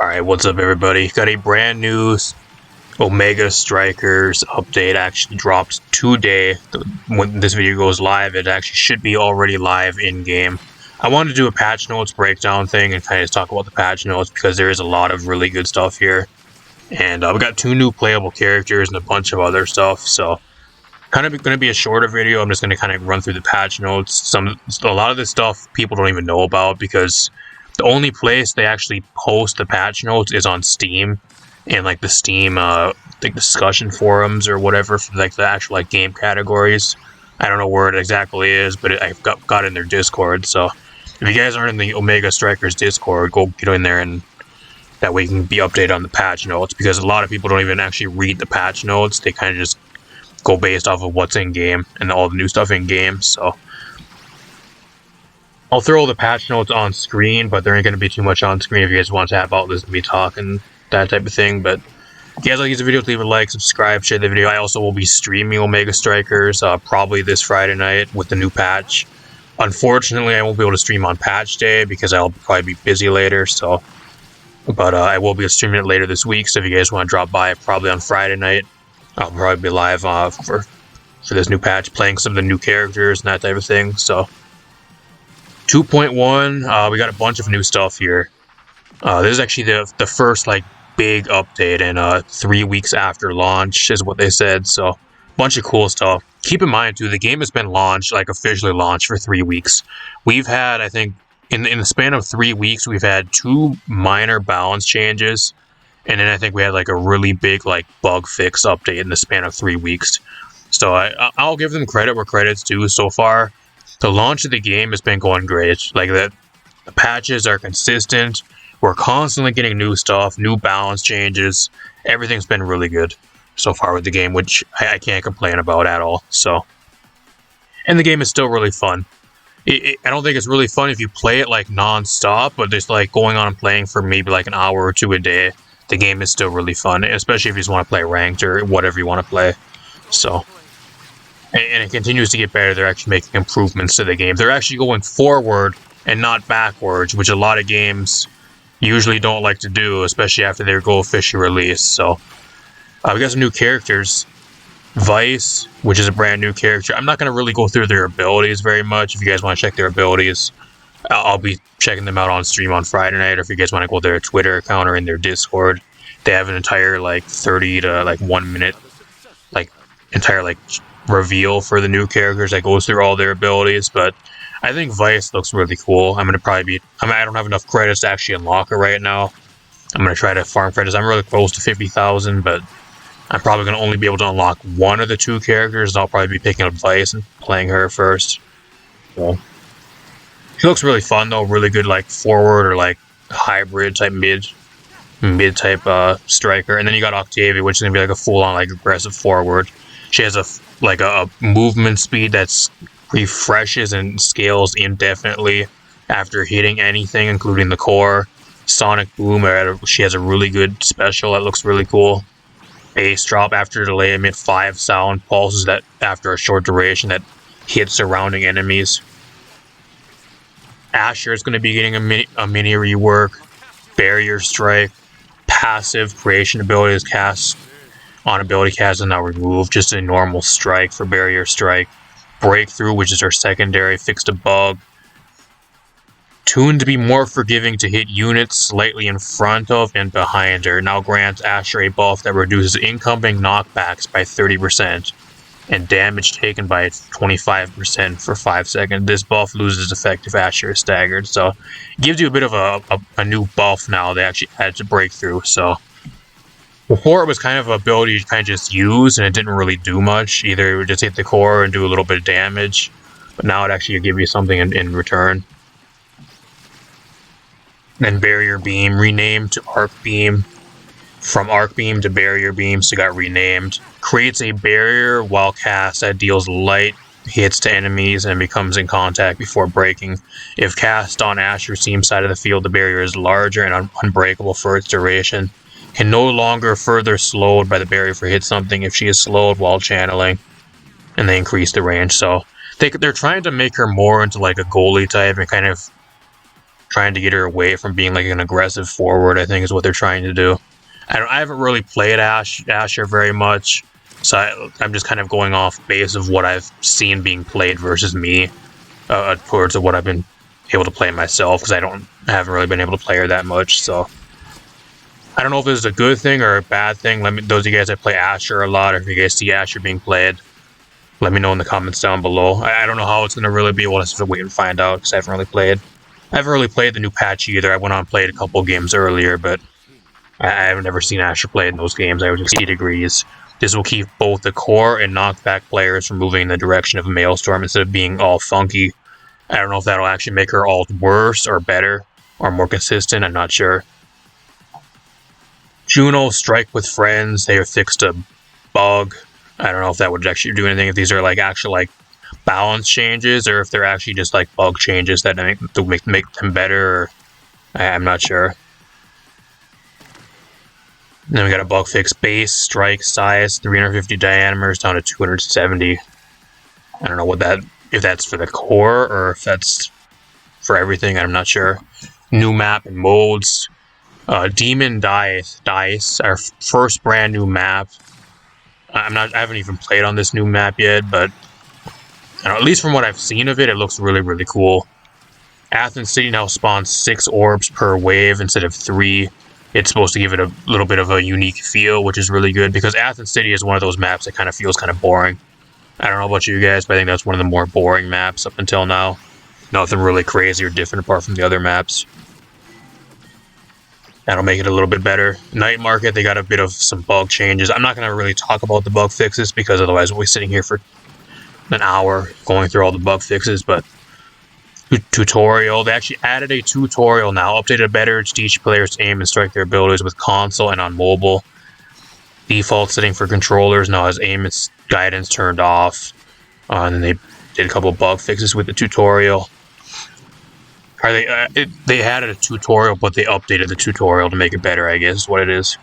Alright, what's up everybody? Got a brand new Omega Strikers update actually dropped today. When this video goes live, it actually should be already live in-game. I wanted to do a patch notes breakdown thing and kind of talk about the patch notes because there is a lot of really good stuff here. And we got 2 new playable characters and a bunch of other stuff, so kind of going to be a shorter video. I'm just going to kind of run through the patch notes. A lot of this stuff people don't even know about because the only place they actually post the patch notes is on Steam, and like the Steam like discussion forums or whatever for like the actual like game categories. I don't know where it exactly is, but I've got in their Discord. So if you guys aren't in the Omega Strikers Discord, go get in there, and that way you can be updated on the patch notes, because a lot of people don't even actually read the patch notes. They kind of just go based off of what's in game and all the new stuff in game. So I'll throw the patch notes on screen, but there ain't going to be too much on screen if you guys want to have all this to me talking, that type of thing. But if you guys like this video, leave a like, subscribe, share the video. I also will be streaming Omega Strikers probably this Friday night with the new patch. Unfortunately, I won't be able to stream on patch day because I'll probably be busy later. So, but I will be streaming it later this week. So if you guys want to drop by, probably on Friday night, I'll probably be live for this new patch, playing some of the new characters and that type of thing. So 2.1, we got a bunch of new stuff here. This is actually the first like big update in 3 weeks after launch is what they said. So bunch of cool stuff. Keep in mind too, the game has been launched, like officially launched, for 3 weeks. We've had, I think, in the span of 3 weeks, we've had 2 minor balance changes. And then I think we had like a really big like bug fix update in the span of 3 weeks. So I'll give them credit where credit's due so far. The launch of the game has been going great. Like the patches are consistent. We're constantly getting new stuff, new balance changes. Everything's been really good so far with the game, which I can't complain about at all. So, and the game is still really fun. I don't think it's really fun if you play it like non-stop, but just like going on and playing for maybe like an hour or 2 a day. The game is still really fun, especially if you just want to play ranked or whatever you want to play. So, and it continues to get better. They're actually making improvements to the game. They're actually going forward and not backwards, which a lot of games usually don't like to do, especially after they go officially released. So, we got some new characters. Vice, which is a brand new character. I'm not going to really go through their abilities very much. If you guys want to check their abilities, I'll be checking them out on stream on Friday night, or if you guys want to go to their Twitter account or in their Discord. They have an entire like 30 to like 1 minute like entire like reveal for the new characters that goes through all their abilities. But I think Vice looks really cool. I don't have enough credits to actually unlock her right now. I'm going to try to farm credits. I'm really close to 50,000, but I'm probably going to only be able to unlock one of the 2 characters. I'll probably be picking up Vice and playing her first. So she looks really fun though, really good like forward or like hybrid type mid type striker. And then you got Octavia, which is gonna be like a full on like aggressive forward. She has a movement speed that's refreshes and scales indefinitely after hitting anything, including the core. Sonic Boom, she has a really good special that looks really cool. Ace drop after delay, emit 5 sound pulses that after a short duration that hit surrounding enemies. Asher is going to be getting a mini rework. Barrier Strike, passive creation abilities cast on ability cast is now removed. Just a normal strike for Barrier Strike. Breakthrough, which is her secondary, fixed a bug. Tuned to be more forgiving to hit units slightly in front of and behind her. Now grants Asher a buff that reduces incoming knockbacks by 30%. And damage taken by 25% for 5 seconds. This buff loses effect if Asher is staggered, so it gives you a bit of a new buff now they actually added to Breakthrough. So before it was kind of an ability you kind of just use and it didn't really do much. Either it would just hit the core and do a little bit of damage, but now it actually gives you something in return. Then Barrier Beam, renamed to Arc Beam. From Arc Beam to Barrier Beam, so it got renamed. Creates a barrier while cast that deals light hits to enemies and becomes in contact before breaking. If cast on Asher's team side of the field, the barrier is larger and unbreakable for its duration. Can no longer further slowed by the barrier for hit something if she is slowed while channeling. And they increase the range, so they're trying to make her more into like a goalie type and kind of trying to get her away from being like an aggressive forward, I think is what they're trying to do. I haven't really played Asher very much, so I'm just kind of going off base of what I've seen being played versus me, towards what I've been able to play myself, because I haven't really been able to play her that much. So I don't know if this is a good thing or a bad thing. Those of you guys that play Asher a lot, or if you guys see Asher being played, let me know in the comments down below. I don't know how it's gonna really be. We'll just have to wait and find out, because I haven't really played the new patch either. I went on and played a couple games earlier, but I've never seen Asher play in those games. I was just 60 degrees. This will keep both the core and knockback players from moving in the direction of Maelstrom instead of being all funky. I don't know if that'll actually make her ult worse or better or more consistent. I'm not sure. Juno, Strike with Friends. They fixed a bug. I don't know if that would actually do anything, if these are like actual like balance changes, or if they're actually just like bug changes that make them better. Or, I'm not sure. Then we got a bug fix: base, strike, size, 350 diameters down to 270. I don't know if that's for the core or if that's for everything. I'm not sure. New map and modes. Demon Dice, our first brand new map. I haven't even played on this new map yet, but at least from what I've seen of it, it looks really, really cool. Athens City now spawns 6 orbs per wave instead of 3. It's supposed to give it a little bit of a unique feel, which is really good, because Athens City is one of those maps that kind of feels kind of boring. I don't know about you guys, but I think that's one of the more boring maps up until now. Nothing really crazy or different apart from the other maps. That'll make it a little bit better. Night Market, they got a bit of some bug changes. I'm not going to really talk about the bug fixes, because otherwise we'll be sitting here for an hour going through all the bug fixes, but tutorial. They actually added a tutorial now, updated better to teach players to aim and strike their abilities with console and on mobile. Default setting for controllers now has aim and guidance turned off. And then they did a couple of bug fixes with the tutorial. They added a tutorial, but they updated the tutorial to make it better, I guess is what it is.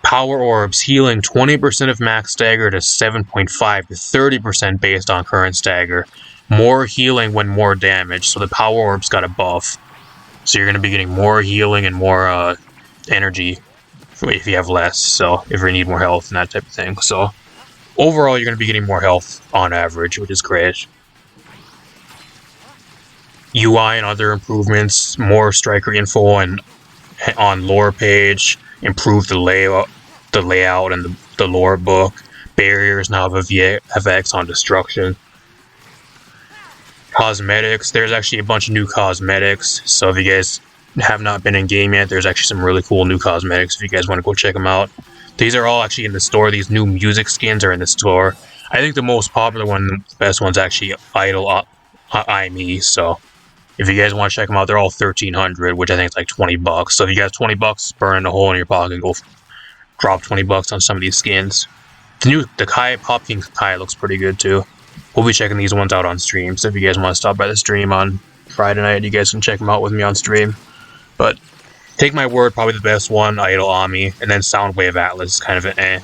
Power Orbs, healing 20% of max stagger to 7.5 to 30% based on current stagger. More healing when more damage, so the Power Orbs got a buff. So you're going to be getting more healing and more energy if you have less, so if you need more health and that type of thing. So overall, you're going to be getting more health on average, which is great. UI and other improvements, more striker info and on lore page, improved the layout and the lore book. Barriers now have a VFX on destruction. Cosmetics, there's actually a bunch of new cosmetics, so if you guys have not been in game yet, there's actually some really cool new cosmetics if you guys want to go check them out. These are all actually in the store. These new music skins are in the store. I think the most popular one, the best one's actually Idol IME, so if you guys want to check them out, they're all 1,300, which I think is like 20 bucks. So if you got 20 bucks, burning a hole in your pocket, go drop 20 bucks on some of these skins. The Kai, Pop King Kai looks pretty good too. We'll be checking these ones out on stream, so if you guys want to stop by the stream on Friday night, you guys can check them out with me on stream. But take my word, probably the best one, Idol Ami, and then Soundwave Atlas is kind of an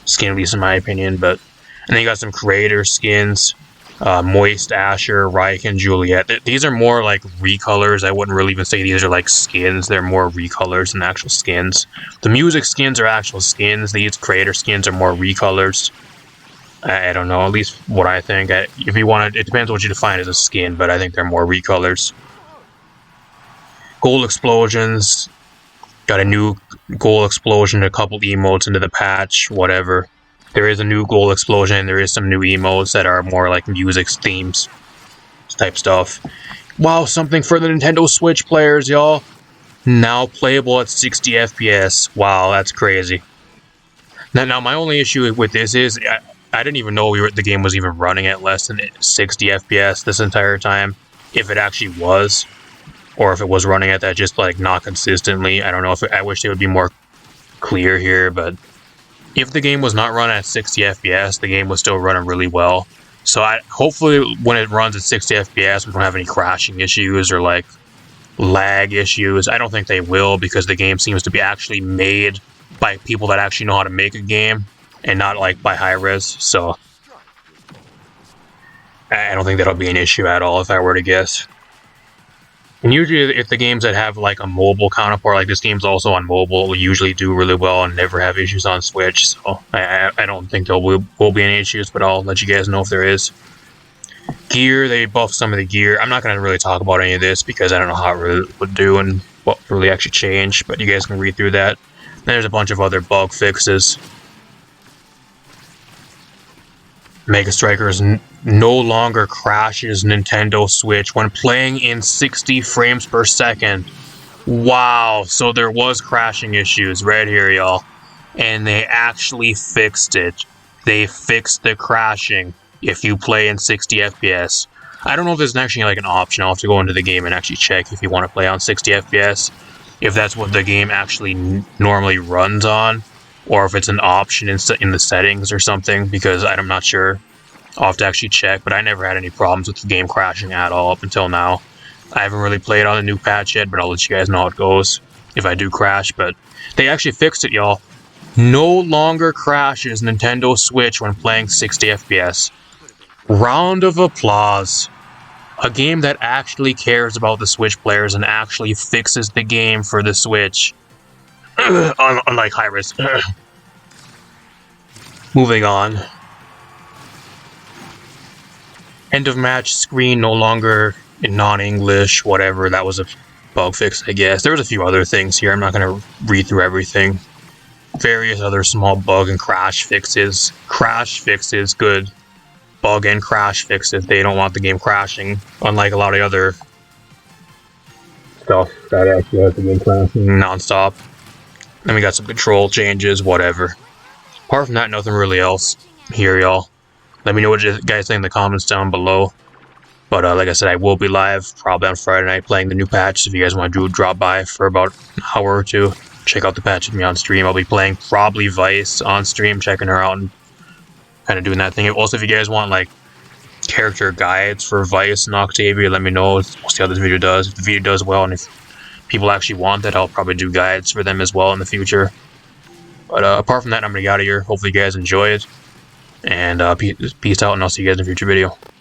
skin, at least in my opinion. But and then you got some creator skins, Moist Asher, Raiken, Juliet. These are more like recolors. I wouldn't really even say these are like skins. They're more recolors than actual skins. The music skins are actual skins. These creator skins are more recolors. I don't know, at least what I think. If you want to, it depends what you define as a skin, but I think they're more recolors. Gold Explosions. Got a new Gold Explosion, a couple emotes into the patch, whatever. There is a new Gold Explosion, and there is some new emotes that are more like music themes type stuff. Wow, something for the Nintendo Switch players, y'all. Now playable at 60 FPS. Wow, that's crazy. Now my only issue with this is I didn't even know the game was even running at less than 60 FPS this entire time. If it actually was, or if it was running at that just like not consistently. I don't know. I wish it would be more clear here, but if the game was not running at 60 FPS, the game was still running really well. So hopefully when it runs at 60 FPS, we don't have any crashing issues or like lag issues. I don't think they will, because the game seems to be actually made by people that actually know how to make a game and not like by high res. So I don't think that'll be an issue at all if I were to guess. And usually, if the games that have like a mobile counterpart, like this game's also on mobile, will usually do really well and never have issues on Switch. So I don't think there will be any issues, but I'll let you guys know if there is. Gear, they buffed some of the gear. I'm not going to really talk about any of this because I don't know how it really would do and what really actually changed, but you guys can read through that. There's a bunch of other bug fixes. Mega Strikers no longer crashes Nintendo Switch when playing in 60 frames per second. Wow, so there was crashing issues right here, y'all. And they actually fixed it. They fixed the crashing if you play in 60 FPS. I don't know if there's actually like an option. I'll have to go into the game and actually check if you want to play on 60 FPS. If that's what the game actually normally runs on. Or if it's an option in the settings or something, because I'm not sure. I'll have to actually check, but I never had any problems with the game crashing at all up until now. I haven't really played on the new patch yet, but I'll let you guys know how it goes if I do crash, but they actually fixed it, y'all. No longer crashes Nintendo Switch when playing 60 FPS. Round of applause. A game that actually cares about the Switch players and actually fixes the game for the Switch. Unlike Hi-Rez. Moving on. End of match screen no longer in non-English, whatever. That was a bug fix, I guess. There was a few other things here. I'm not going to read through everything. Various other small bug and crash fixes. Crash fixes, good. Bug and crash fixes. They don't want the game crashing, unlike a lot of other stuff that actually has the game crashing non-stop. Then we got some control changes, whatever. Apart from that, nothing really else here, y'all. Let me know what you guys think in the comments down below. But like I said, I will be live probably on Friday night playing the new patch. So if you guys want to drop by for about an hour or two, check out the patch with me on stream. I'll be playing probably Vice on stream, checking her out and kind of doing that thing. Also, if you guys want like character guides for Vice and Octavia, let me know. We'll see how this video does. If the video does well and if people actually want that, I'll probably do guides for them as well in the future. But apart from that, I'm going to get out of here. Hopefully you guys enjoy it. And peace out, and I'll see you guys in a future video.